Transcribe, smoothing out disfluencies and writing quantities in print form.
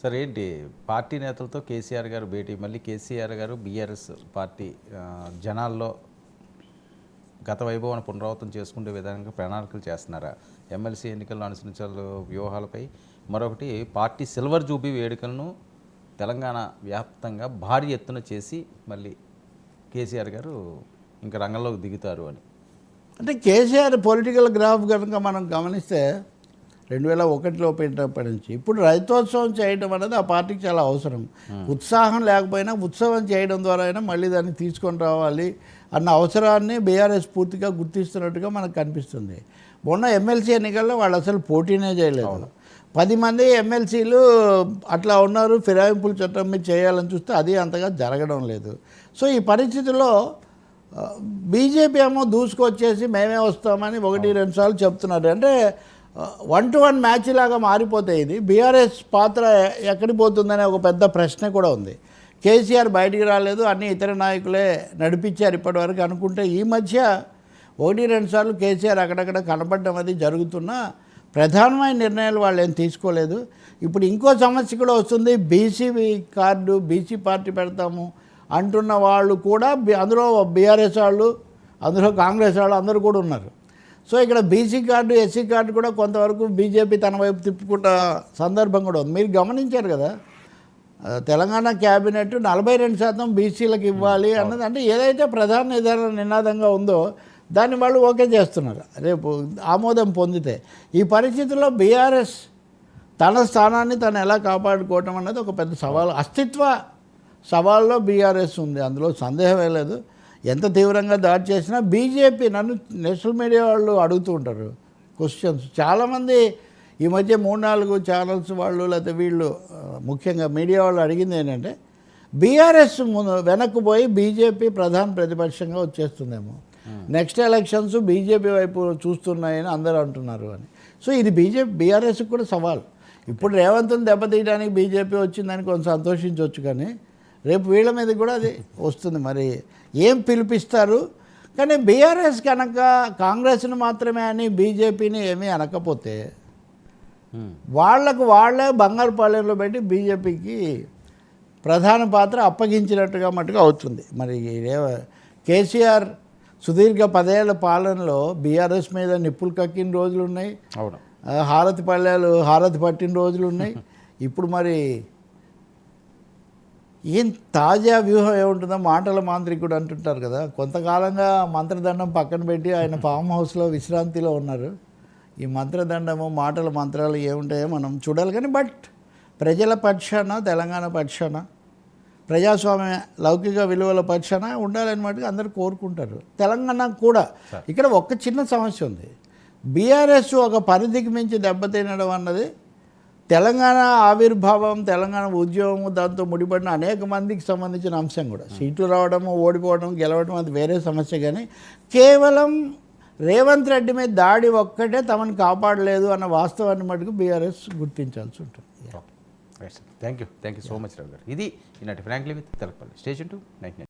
Sir ఏంటి party నేతలతో కేసీఆర్ గారు భేటీ, మళ్ళీ కేసీఆర్ గారు బీఆర్ఎస్ పార్టీ జనాల్లో గత వైభవాన్ని పునరావృతం చేసుకునే విధంగా ప్రణాళికలు చేస్తున్నారా? ఎమ్మెల్సీ ఎన్నికల్లో అనుసరించాల వ్యూహాలపై, మరొకటి పార్టీ సిల్వర్ జూబీ వేడుకలను తెలంగాణ వ్యాప్తంగా భారీ ఎత్తున చేసి మళ్ళీ కేసీఆర్ గారు ఇంకా రంగంలోకి దిగుతారు అని. అంటే కేసీఆర్ పొలిటికల్ గ్రాఫ్ కనుక మనం గమనిస్తే 2001లో పెట్టినప్పటి నుంచి ఇప్పుడు రైతోత్సవం చేయడం అనేది ఆ పార్టీకి చాలా అవసరం. ఉత్సాహం లేకపోయినా ఉత్సవం చేయడం ద్వారా అయినా మళ్ళీ దాన్ని తీసుకొని రావాలి అన్న అవసరాన్ని బీఆర్ఎస్ పూర్తిగా గుర్తిస్తున్నట్టుగా మనకు కనిపిస్తుంది. మొన్న ఎమ్మెల్సీ ఎన్నికల్లో వాళ్ళు అసలు పోటీనే చేయలేదు. 10 మంది ఎమ్మెల్సీలు అట్లా ఉన్నారు, ఫిరాయింపుల చట్టం మీద చేయాలని చూస్తే అది అంతగా జరగడం లేదు. సో ఈ పరిస్థితుల్లో బీజేపీ ఏమో దూసుకొచ్చేసి మేమే వస్తామని 1-2 సార్లు చెప్తున్నారు. అంటే 1-to-1 మ్యాచ్ లాగా మారిపోతాయి. ఇది బీఆర్ఎస్ పాత్ర ఎక్కడికి పోతుందనే ఒక పెద్ద ప్రశ్న కూడా ఉంది. కేసీఆర్ బయటికి రాలేదు, అన్ని ఇతర నాయకులే నడిపించారు ఇప్పటివరకు అనుకుంటే, ఈ మధ్య 1-2 సార్లు కేసీఆర్ అక్కడక్కడ కనపడడం అది జరుగుతున్నా ప్రధానమైన నిర్ణయాలు వాళ్ళు ఏం తీసుకోలేదు. ఇప్పుడు ఇంకో సమస్య కూడా వస్తుంది. బీసీ కార్డు, బీసీ పార్టీ పెడతాము అంటున్న వాళ్ళు కూడా అందులో బీఆర్ఎస్ వాళ్ళు, అందులో కాంగ్రెస్ వాళ్ళు అందరూ కూడా ఉన్నారు. సో ఇక్కడ బీసీ కార్డు, ఎస్సీ కార్డు కూడా కొంతవరకు బీజేపీ తన వైపు తిప్పుకుంట సందర్భం కూడా ఉంది. మీరు గమనించారు కదా, తెలంగాణ క్యాబినెట్ 42% బీసీలకు ఇవ్వాలి అన్నది, అంటే ఏదైతే ప్రధాన నినాదంగా ఉందో దాన్ని వాళ్ళు ఓకే చేస్తున్నారు రేపు ఆమోదం పొందితే. ఈ పరిస్థితుల్లో బీఆర్ఎస్ తన స్థానాన్ని తను ఎలా కాపాడుకోవటం అన్నది ఒక పెద్ద సవాల్, అస్తిత్వ సవాల్లో బీఆర్ఎస్ ఉంది, అందులో సందేహమే లేదు. ఎంత తీవ్రంగా దాడి చేసినా బీజేపీ, నన్ను నేషనల్ మీడియా వాళ్ళు అడుగుతూ ఉంటారు క్వశ్చన్స్ చాలామంది ఈ మధ్య 3-4 ఛానల్స్ వాళ్ళు లేకపోతే వీళ్ళు ముఖ్యంగా మీడియా వాళ్ళు అడిగింది ఏంటంటే బీఆర్ఎస్ వెనక్కు పోయి బీజేపీ ప్రధాన ప్రతిపక్షంగా వచ్చేస్తుందేమో, నెక్స్ట్ ఎలక్షన్స్ బీజేపీ వైపు చూస్తున్నాయని అందరూ అంటున్నారు అని. సో ఇది బీఆర్ఎస్కి కూడా సవాల్. ఇప్పుడు రేవంత్ని దెబ్బతీయడానికి బీజేపీ వచ్చిందని కొంచెం సంతోషించవచ్చు, కానీ రేపు వీళ్ళ మీద కూడా అది వస్తుంది. మరి ఏం పిలిపిస్తారు? కానీ బీఆర్ఎస్ కనుక కాంగ్రెస్ని మాత్రమే అని బీజేపీని ఏమీ అనకపోతే వాళ్ళే బంగారుపాలెంలో పెట్టి బీజేపీకి ప్రధాన పాత్ర అప్పగించినట్టుగా మట్టుగా అవుతుంది. మరి కేసీఆర్ సుదీర్ఘ 10 ఏళ్ల పాలనలో బీఆర్ఎస్ మీద నిప్పులు కక్కిన రోజులు ఉన్నాయి, హారతి పట్టిన రోజులు ఉన్నాయి. ఇప్పుడు మరి ఏం తాజా వ్యూహం ఏముంటుందో మాటల మాంత్రికుడు అంటుంటారు కదా, కొంతకాలంగా మంత్రదండం పక్కన పెట్టి ఆయన ఫామ్ హౌస్లో విశ్రాంతిలో ఉన్నారు. ఈ మంత్రదండము మాటల మంత్రాలు ఏముంటాయో మనం చూడాలి. కానీ బట్ ప్రజల పక్షాన, తెలంగాణ పక్షాన, ప్రజాస్వామ్య లౌకిక విలువల పక్షాన ఉండాలని మటుకు అందరూ కోరుకుంటారు. తెలంగాణ కూడా ఇక్కడ ఒక చిన్న సమస్య ఉంది. బీఆర్ఎస్ ఒక పరిధికి మించి దెబ్బతినడం అన్నది తెలంగాణ ఆవిర్భావం, తెలంగాణ ఉద్యమము, దాంతో ముడిపడిన అనేక మందికి సంబంధించిన అంశం కూడా. సీట్లు రావడము, ఓడిపోవడం, గెలవడం అది వేరే సమస్య, కానీ కేవలం రేవంత్ రెడ్డి మీద దాడి ఒక్కటే తమను కాపాడలేదు అన్న వాస్తవాన్ని మటుకు బీఆర్ఎస్ గుర్తించాల్సి ఉంటుంది. థ్యాంక్ యూ సో మచ్ రావు గారు. ఇది ఈనాటి ఫ్రాంక్లీ విత్ తెలపల్లి. స్టేషన్ 2 99.